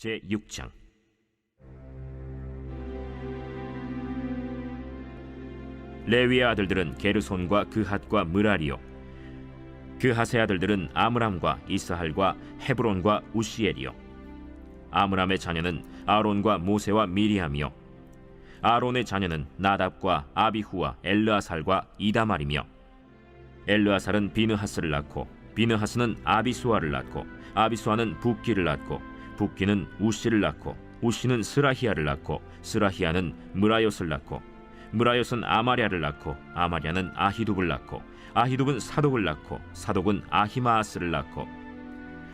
제6장. 레위의 아들들은 게르손과 그핫과 므라리요, 그핫의 아들들은 아므람과 이스할과 헤브론과 우시엘이요. 아므람의 자녀는 아론과 모세와 미리암이요, 아론의 자녀는 나답과 아비후와 엘르아살과 이다말이며, 엘르아살은 비느하스를 낳고 비느하스는 아비수아를 낳고 아비수아는 붓기를 낳고 붓기는 우시를 낳고 우시는 스라히야를 낳고 스라히야는 므라옅을 낳고 므라옅은 아마랴를 낳고 아마랴는 아히둡을 낳고 아히둡은 사독을 낳고 사독은 아히마아스를 낳고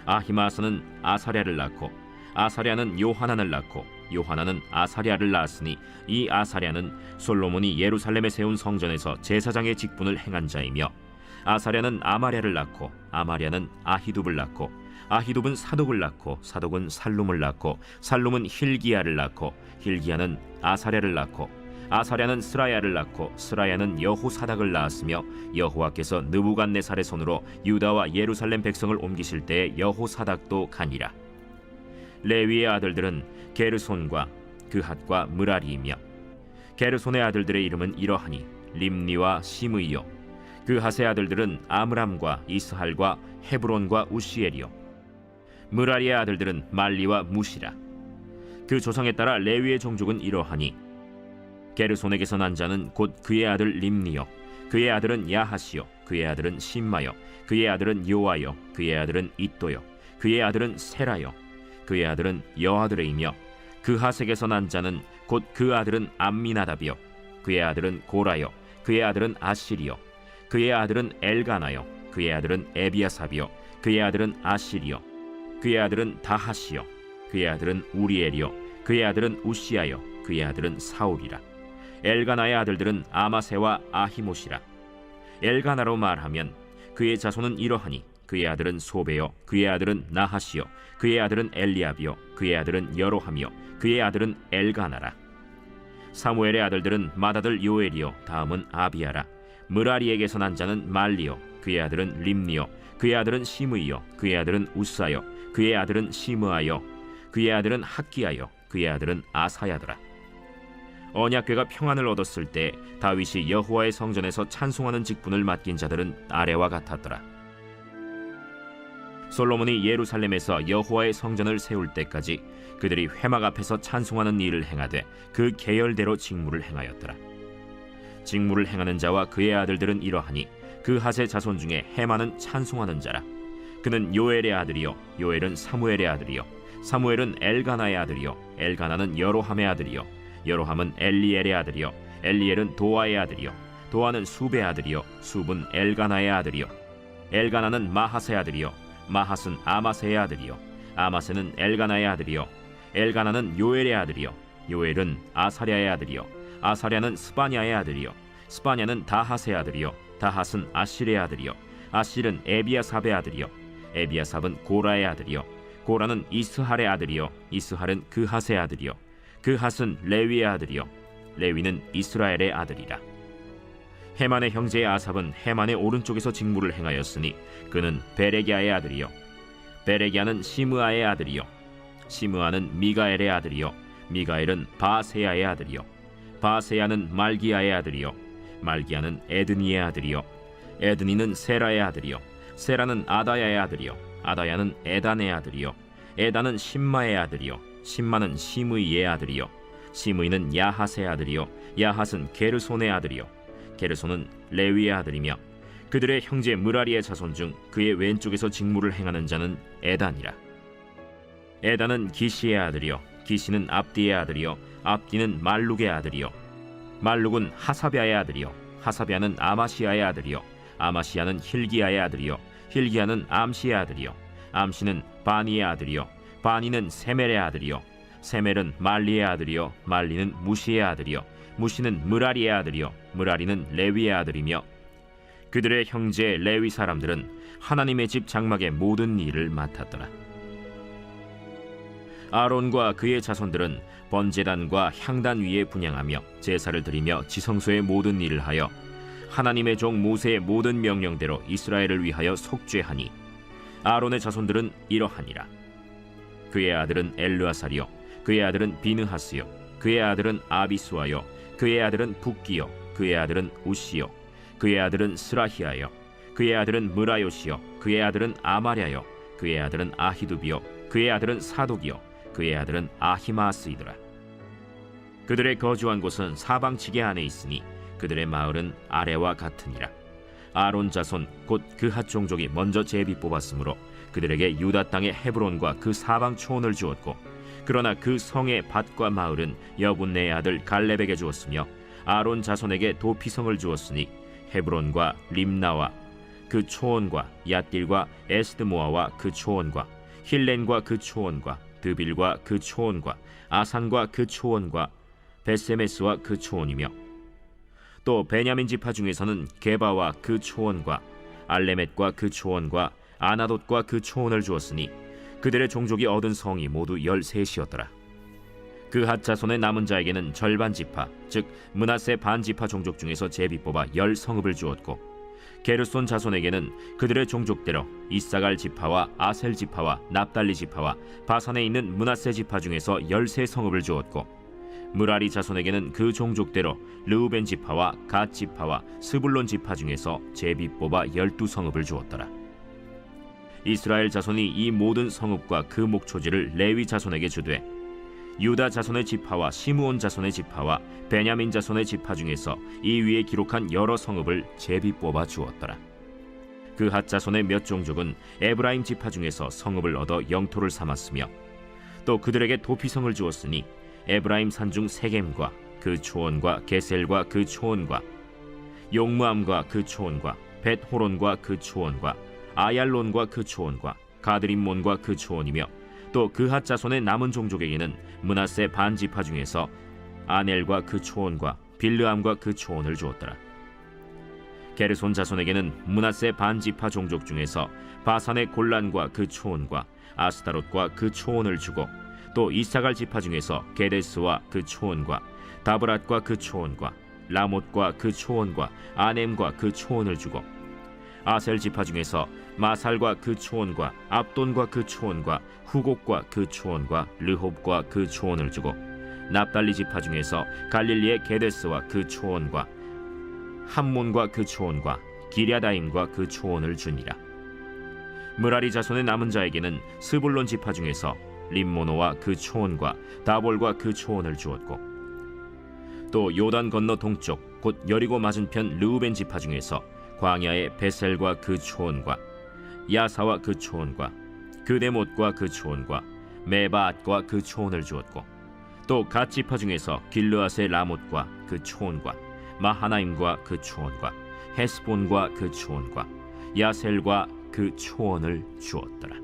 아히마아스는 아사랴를 낳고 아사랴는 요하난을 낳고 요하난은 아사랴를 낳았으니 이 아사랴는 솔로몬이 예루살렘에 세운 성전에서 제사장의 직분을 행한 자이며, 아사랴는 아마랴를 낳고 아마랴는 아히둡을 낳고 아히둡은 사독을 낳고 사독은 살룸을 낳고 살룸은 힐기야를 낳고 힐기야는 아사랴를 낳고 아사랴는 스라야를 낳고 스라야는 여호사닥을 낳았으며, 여호와께서 느부갓네살의 손으로 유다와 예루살렘 백성을 옮기실 때에 여호사닥도 가니라. 레위의 아들들은 게르손과 그핫과 므라리이며, 게르손의 아들들의 이름은 이러하니 림니와 시므이요, 그핫의 아들들은 아므람과 이스할과 헤브론과 우시엘이요, 므라리의 아들들은 말리와 무시라. 그 조상에 따라 레위의 종족은 이러하니 게르손에게서 난 자는 곧 그의 아들 림니요, 그의 아들은 야하시요, 그의 아들은 심마요, 그의 아들은 요아요, 그의 아들은 이또요, 그의 아들은 세라요, 그의 아들은 여아드레이며, 그핫에게서 난 자는 곧 그 아들은 암미나답이요, 그의 아들은 고라요, 그의 아들은 아시리요, 그의 아들은 엘가나요, 그의 아들은 에비아삽이요, 그의 아들은 아시리요, 그의 아들은 다하시요, 그의 아들은 우리엘이요, 그의 아들은 우시아요, 그의 아들은 사울이라. 엘가나의 아들들은 아마세와 아히못이라. 엘가나로 말하면 그의 자손은 이러하니 그의 아들은 소베요, 그의 아들은 나하시요, 그의 아들은 엘리압이요, 그의 아들은 여로함이요, 그의 아들은 엘가나라. 사무엘의 아들들은 맏아들 요엘이요, 다음은 아비야라. 므라리에게서 난 자는 말리요, 그의 아들은 림니요, 그의 아들은 시므이요, 그의 아들은 우사요, 그의 아들은 시므아요, 그의 아들은 학기야요, 그의 아들은 아사야더라. 언약궤가 평안을 얻었을 때 다윗이 여호와의 성전에서 찬송하는 직분을 맡긴 자들은 아래와 같았더라. 솔로몬이 예루살렘에서 여호와의 성전을 세울 때까지 그들이 회막 앞에서 찬송하는 일을 행하되 그 계열대로 직무를 행하였더라. 직무를 행하는 자와 그의 아들들은 이러하니 그핫의 자손 중에 헤만은 찬송하는 자라. 그는 요엘의 아들이요, 요엘은 사무엘의 아들이요, 사무엘은 엘가나의 아들이요, 엘가나는 여로함의 아들이요, 여로함은 엘리엘의 아들이요, 엘리엘은 도아의 아들이요, 도아는 숲의 아들이요, 숲은 엘가나의 아들이요, 엘가나는 마핫의 아들이요, 마핫은 아마세의 아들이요, 아마세는 엘가나의 아들이요, 엘가나는 요엘의 아들이요, 요엘은 아사랴의 아들이요, 아사랴는 스바냐의 아들이요, 스바냐는 다핫의 아들이요, 다핫은 아실의 아들이요, 아실은 에비아삽의 아들이요, 에비아삽은 고라의 아들이요, 고라는 이스할의 아들이요, 이스할은 그핫의 아들이요, 그핫은 레위의 아들이요, 레위는 이스라엘의 아들이라. 헤만의 형제 아삽은 헤만의 오른쪽에서 직무를 행하였으니 그는 베레기야의 아들이요, 베레기야는 시므아의 아들이요, 시므아는 미가엘의 아들이요, 미가엘은 바세야의 아들이요, 바세야는 말기야의 아들이요, 말기야는 에드니의 아들이요, 에드니는 세라의 아들이요, 세라는 아다야의 아들이요, 아다야는 에단의 아들이요, 에단은 심마의 아들이요, 심마는 시므이의 아들이요, 시므이는 야핫의 아들이요, 야핫은 게르손의 아들이요, 게르손은 레위의 아들이며, 그들의 형제 므라리의 자손 중 그의 왼쪽에서 직무를 행하는 자는 에단이라. 에단은 기시의 아들이요, 기시는 압디의 아들이요, 압디는 말룩의 아들이요, 말룩은 하사비아의 아들이요, 하사비아는 아마시아의 아들이요, 아마시아는 힐기야의 아들이요, 힐기야는 암시의 아들이요, 암시는 바니의 아들이요, 바니는 세멜의 아들이요, 세멜은 말리의 아들이요, 말리는 무시의 아들이요, 무시는 므라리의 아들이요, 므라리는 레위의 아들이며, 그들의 형제 레위 사람들은 하나님의 집 장막의 모든 일을 맡았더라. 아론과 그의 자손들은 번제단과 향단 위에 분향하며 제사를 드리며 지성소의 모든 일을 하여 하나님의 종 모세의 모든 명령대로 이스라엘을 위하여 속죄하니, 아론의 자손들은 이러하니라. 그의 아들은 엘르아살이요 그의 아들은 비느하스요 그의 아들은 아비수아요 그의 아들은 붓기요 그의 아들은 우시요 그의 아들은 스라히아요 그의 아들은 무라요시요 그의 아들은 아마랴요 그의 아들은 아히두비요 그의 아들은 사독이요 그의 아들은 아히마스이더라. 그들의 거주한 곳은 사방지게 안에 있으니 그들의 마을은 아래와 같으니라. 아론 자손 곧 그핫 종족이 먼저 제비 뽑았으므로 그들에게 유다 땅의 헤브론과 그 사방 초원을 주었고, 그러나 그 성의 밭과 마을은 여분네의 아들 갈렙에게 주었으며 아론 자손에게 도피성을 주었으니 헤브론과 림나와 그 초원과 얏딜과 에스드모아와 그 초원과 힐렌과 그 초원과 드빌과 그 초원과 아산과 그 초원과 베세메스와 그 초원이며, 또 베냐민 지파 중에서는 게바와 그 초원과 알레멧과 그 초원과 아나돗과 그 초원을 주었으니 그들의 종족이 얻은 성이 모두 13이었더라. 그핫 자손의 남은 자에게는 절반 지파, 즉 므낫세 반 지파 종족 중에서 제비 뽑아 10성읍을 주었고, 게르손 자손에게는 그들의 종족대로 이사갈 지파와 아셀 지파와 납달리 지파와 바산에 있는 므낫세 지파 중에서 13성읍을 주었고, 무라리 자손에게는 그 종족대로 르우벤 지파와 갓 지파와 스불론 지파 중에서 제비 뽑아 12성읍을 주었더라. 이스라엘 자손이 이 모든 성읍과 그 목초지를 레위 자손에게 주되, 유다 자손의 지파와 시므온 자손의 지파와 베냐민 자손의 지파 중에서 이 위에 기록한 여러 성읍을 제비 뽑아 주었더라. 그핫 자손의 몇 종족은 에브라임 지파 중에서 성읍을 얻어 영토를 삼았으며, 또 그들에게 도피성을 주었으니 에브라임 산중 세겜과 그 초원과 게셀과 그 초원과 용무암과 그 초원과 벳호론과 그 초원과 아얄론과 그 초원과 가드림몬과 그 초원이며, 또 그핫 자손의 남은 종족에게는 므낫세 반 지파 중에서 아넬과 그 초원과 빌르암과 그 초원을 주었더라. 게르손 자손에게는 므낫세 반 지파 종족 중에서 바산의 골란과 그 초원과 아스타롯과 그 초원을 주고, 또 이사갈 지파 중에서 게데스와 그 초원과 다브랏과 그 초원과 라못과 그 초원과 아넴과 그 초원을 주고, 아셀 지파 중에서 마살과 그 초원과 압돈과 그 초원과 후곡과 그 초원과 르홉과 그 초원을 주고, 납달리 지파 중에서 갈릴리의 게데스와 그 초원과 함몬과 그 초원과 기랴다임과 그 초원을 주니라. 무라리 자손의 남은 자에게는 스불론 지파 중에서 림모노와 그 초원과 다볼과 그 초원을 주었고, 또 요단 건너 동쪽 곧 여리고 맞은편 르우벤 지파 중에서 광야의 베셀과 그 초원과 야사와 그 초원과 그데못과 그 초원과 메바앗과 그 초원을 주었고, 또 갓 지파 중에서 길르앗의 라못과 그 초원과 마하나임과 그 초원과 헤스본과 그 초원과 야셀과 그 초원을 주었더라.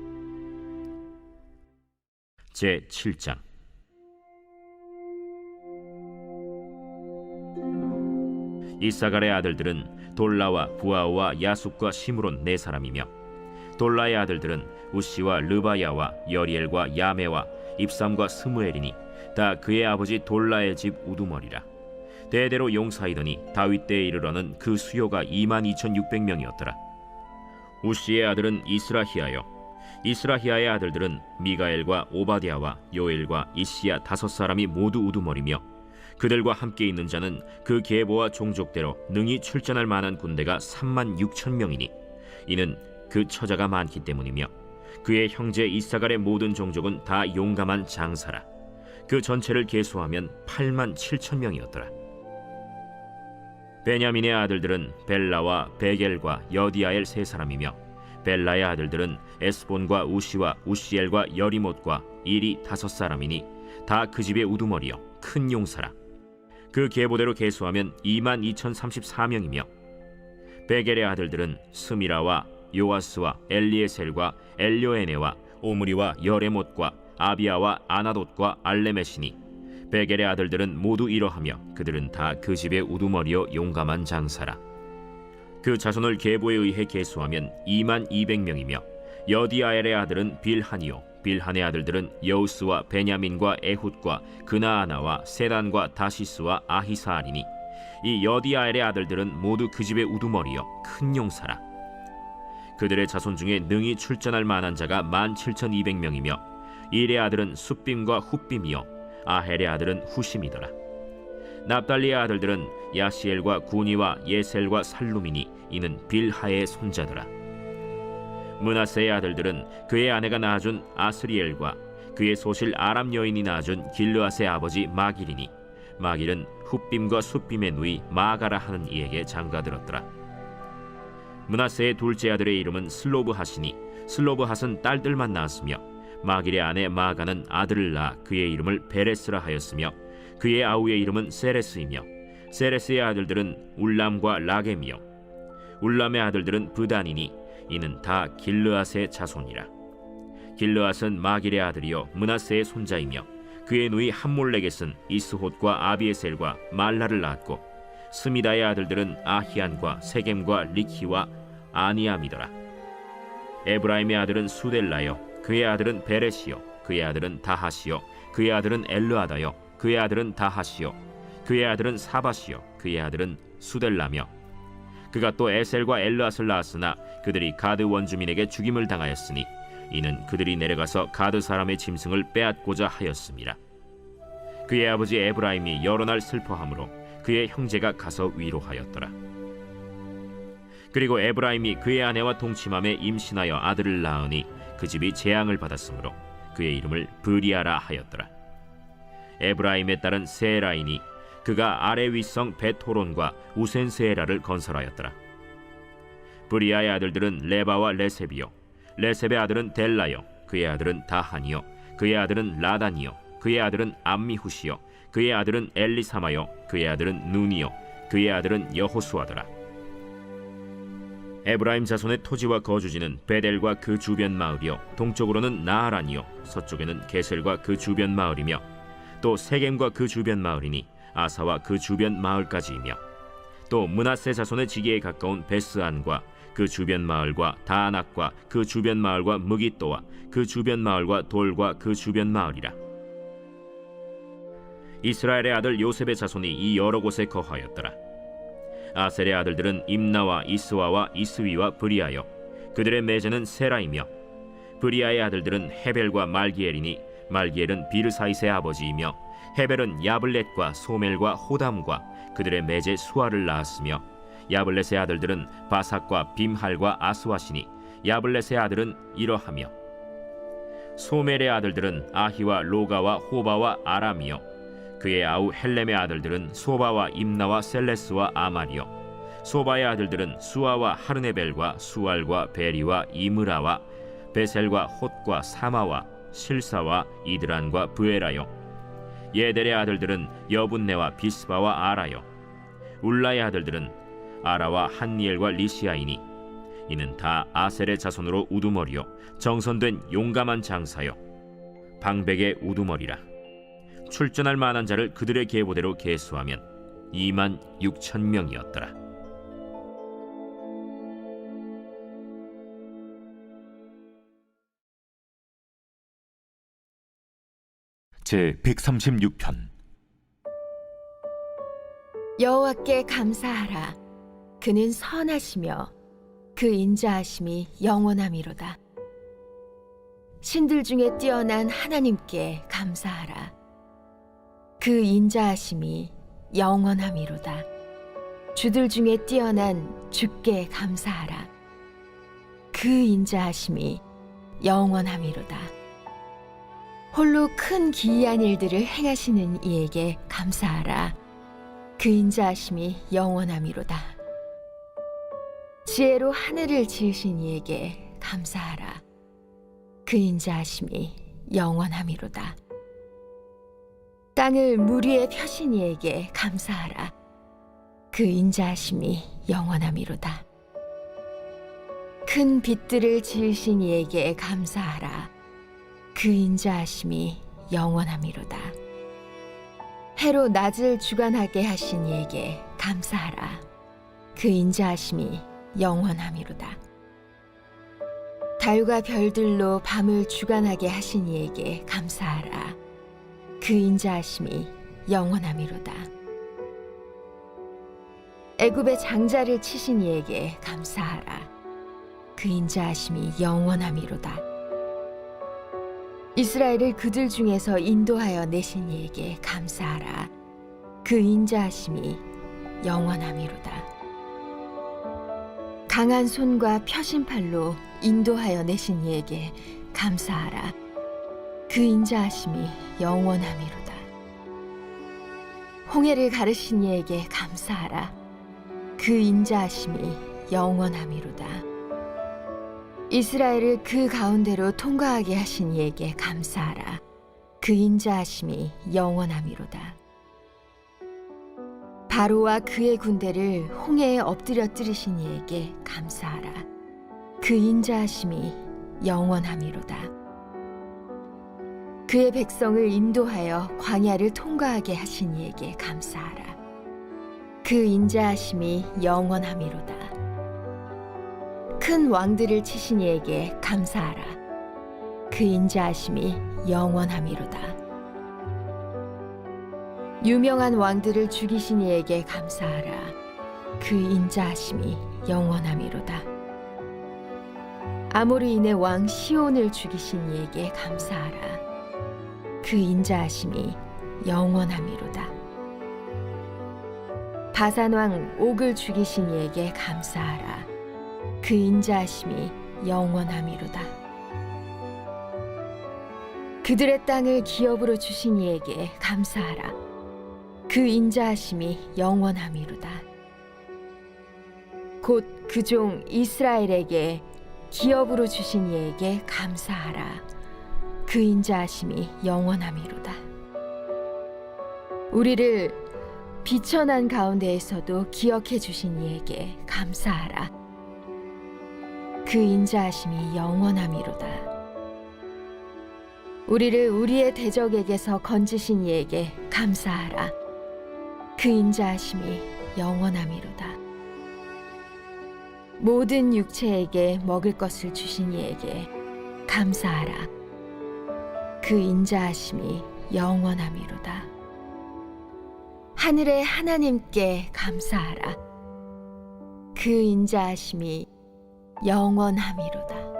제7장. 이사갈의 아들들은 돌라와 부아와 야숫과 시므론 4사람이며, 돌라의 아들들은 우시와 르바야와 여리엘과 야메와 입삼과 스무엘이니 다 그의 아버지 돌라의 집 우두머리라. 대대로 용사이더니 다윗 때에 이르러는 그 수요가 22,600명이었더라. 우시의 아들은 이스라히야요, 이스라히야의 아들들은 미가엘과 오바댜와 요엘과 이시야 5사람이 모두 우두머리며, 그들과 함께 있는 자는 그 계보와 종족대로 능히 출전할 만한 군대가 36,000명이니 이는 그 처자가 많기 때문이며, 그의 형제 이사갈의 모든 종족은 다 용감한 장사라. 그 전체를 계수하면 87,000명이었더라. 베냐민의 아들들은 벨라와 베겔과 여디아엘 3사람이며, 벨라의 아들들은 에스본과 우시와 우시엘과 여리못과 일이 5사람이니 다 그 집의 우두머리요 큰 용사라. 그 계보대로 계수하면 22,034명이며, 베겔의 아들들은 스미라와 요아스와 엘리에셀과 엘료에네와 오므리와 여레못과 아비아와 아나돗과 알레메시니, 베겔의 아들들은 모두 이러하며 그들은 다 그 집의 우두머리요 용감한 장사라. 그 자손을 계보에 의해 계수하면 22,200명이며, 여디아엘의 아들은 빌하니요, 빌한의 아들들은 여우스와 베냐민과 에훗과 그나아나와 세단과 다시스와 아히사알이니 이 여디아엘의 아들들은 모두 그 집의 우두머리요 큰 용사라. 그들의 자손 중에 능히 출전할 만한 자가 17,200명이며, 일의 아들은 숫빔과 훗빔이요 아헬의 아들은 후심이더라. 납달리의 아들들은 야시엘과 구니와 예셀과 살루미니 이는 빌하의 손자더라. 므낫세의 아들들은 그의 아내가 낳아준 아스리엘과 그의 소실 아람 여인이 낳아준 길르앗의 아버지 마길이니 마길은 훗빔과 숫빔의 누이 마가라 하는 이에게 장가들었더라. 므낫세의 둘째 아들의 이름은 슬로브핫이니 슬로브핫은 딸들만 낳았으며 마길의 아내 마가는 아들을 낳아 그의 이름을 베레스라 하였으며 그의 아우의 이름은 세레스이며 세레스의 아들들은 울람과 라겜이요 울람의 아들들은 브단이니 이는 다 길르앗의 자손이라. 길르앗은 마길의 아들이요 므낫세의 손자이며 그의 누이 함몰렉겟은 이스톳과 아비에셀과 말라를 낳았고 스미다의 아들들은 아히안과 세겜과 리키와 아니암이더라. 에브라임의 아들은 수델라요 그의 아들은 베레시요 그의 아들은 다하시요 그의 아들은 엘르아다요 그의 아들은 다하시요 그의 아들은 사바시요 그의 아들은 수델라며 그가 또 에셀과 엘르앗을 낳았으나 그들이 가드 원주민에게 죽임을 당하였으니 이는 그들이 내려가서 가드 사람의 짐승을 빼앗고자 하였음이라. 그의 아버지 에브라임이 여러 날 슬퍼하므로 그의 형제가 가서 위로하였더라. 그리고 에브라임이 그의 아내와 동침함에 임신하여 아들을 낳으니 그 집이 재앙을 받았으므로 그의 이름을 브리아라 하였더라. 에브라임의 딸은 세라이니 그가 아래 윗성 벳호론과 우센세에라를 건설하였더라. 브리아의 아들들은 레바와 레셉이요 레셉의 아들은 델라요 그의 아들은 다하니요 그의 아들은 라단이요 그의 아들은 암미후시요 그의 아들은 엘리사마요 그의 아들은 눈이요 그의 아들은 여호수아더라. 에브라임 자손의 토지와 거주지는 베델과 그 주변 마을이요 동쪽으로는 나아란이요 서쪽에는 게셀과 그 주변 마을이며 또 세겜과 그 주변 마을이니 아사와 그 주변 마을까지이며 또 므낫세 자손의 지기에 가까운 베스안과 그 주변 마을과 다낙과 그 주변 마을과 무깃도와 그 주변 마을과 돌과 그 주변 마을이라. 이스라엘의 아들 요셉의 자손이 이 여러 곳에 거하였더라. 아셀의 아들들은 임나와 이스와와 이스위와 브리아요 그들의 매제는 세라이며 브리아의 아들들은 헤벨과 말기엘이니 말기엘은 비르사이스의 아버지이며 헤벨은 야블렛과 소멜과 호담과 그들의 매제 수아를 낳았으며 야블렛의 아들들은 바삭과 빔할과 아스와시니 야블렛의 아들은 이러하며 소멜의 아들들은 아히와 로가와 호바와 아람이요 그의 아우 헬렘의 아들들은 소바와 임나와 셀레스와 아말이요 소바의 아들들은 수아와 하르네벨과 수알과 베리와 이므라와 베셀과 톳과 사마와 실사와 이드란과 브에라요 예델의 아들들은 여분네와 비스바와 아라요 울라의 아들들은 아라와 한니엘과 리시아이니 이는 다 아셀의 자손으로 우두머리요 정선된 용감한 장사요 방백의 우두머리라. 출전할 만한 자를 그들의 계보대로 계수하면 26,000명이었더라. 제 136편. 여호와께 감사하라. 그는 선하시며 그 인자하심이 영원함이로다. 신들 중에 뛰어난 하나님께 감사하라. 그 인자하심이 영원함이로다. 주들 중에 뛰어난 주께 감사하라. 그 인자하심이 영원함이로다. 홀로 큰 기이한 일들을 행하시는 이에게 감사하라. 그 인자하심이 영원함이로다. 지혜로 하늘을 지으신 이에게 감사하라. 그 인자하심이 영원함이로다. 땅을 물 위에 펴신 이에게 감사하라. 그 인자하심이 영원함이로다. 큰 빛들을 지으신 이에게 감사하라. 그 인자하심이 영원함이로다. 해로 낮을 주관하게 하신 이에게 감사하라. 그 인자하심이 영원함이로다. 달과 별들로 밤을 주관하게 하신 이에게 감사하라. 그 인자하심이 영원함이로다. 애굽의 장자를 치신 이에게 감사하라. 그 인자하심이 영원함이로다. 이스라엘을 그들 중에서 인도하여 내신 이에게 감사하라. 그 인자하심이 영원함이로다. 강한 손과 펴신 팔로 인도하여 내신 이에게 감사하라. 그 인자하심이 영원함이로다. 홍해를 가르신 이에게 감사하라. 그 인자하심이 영원함이로다. 이스라엘을 그 가운데로 통과하게 하신 이에게 감사하라. 그 인자하심이 영원함이로다. 바로와 그의 군대를 홍해에 엎드려뜨리신 이에게 감사하라. 그 인자하심이 영원함이로다. 그의 백성을 인도하여 광야를 통과하게 하신 이에게 감사하라. 그 인자하심이 영원함이로다. 큰 왕들을 치신 이에게 감사하라. 그 인자하심이 영원함이로다. 유명한 왕들을 죽이신 이에게 감사하라. 그 인자하심이 영원함이로다. 아모리인의 왕 시온을 죽이신 이에게 감사하라. 그 인자하심이 영원함이로다. 바산 왕 옥을 죽이신 이에게 감사하라. 그 인자하심이 영원함이로다. 그들의 땅을 기업으로 주신 이에게 감사하라. 그 인자하심이 영원함이로다. 곧 그 종 이스라엘에게 기업으로 주신 이에게 감사하라. 그 인자하심이 영원함이로다. 우리를 비천한 가운데에서도 기억해 주신 이에게 감사하라. 그 인자하심이 영원함이로다. 우리를 우리의 대적에게서 건지신 이에게 감사하라. 그 인자하심이 영원함이로다. 모든 육체에게 먹을 것을 주신 이에게 감사하라. 그 인자하심이 영원함이로다. 하늘의 하나님께 감사하라. 그 인자하심이 영원함이로다.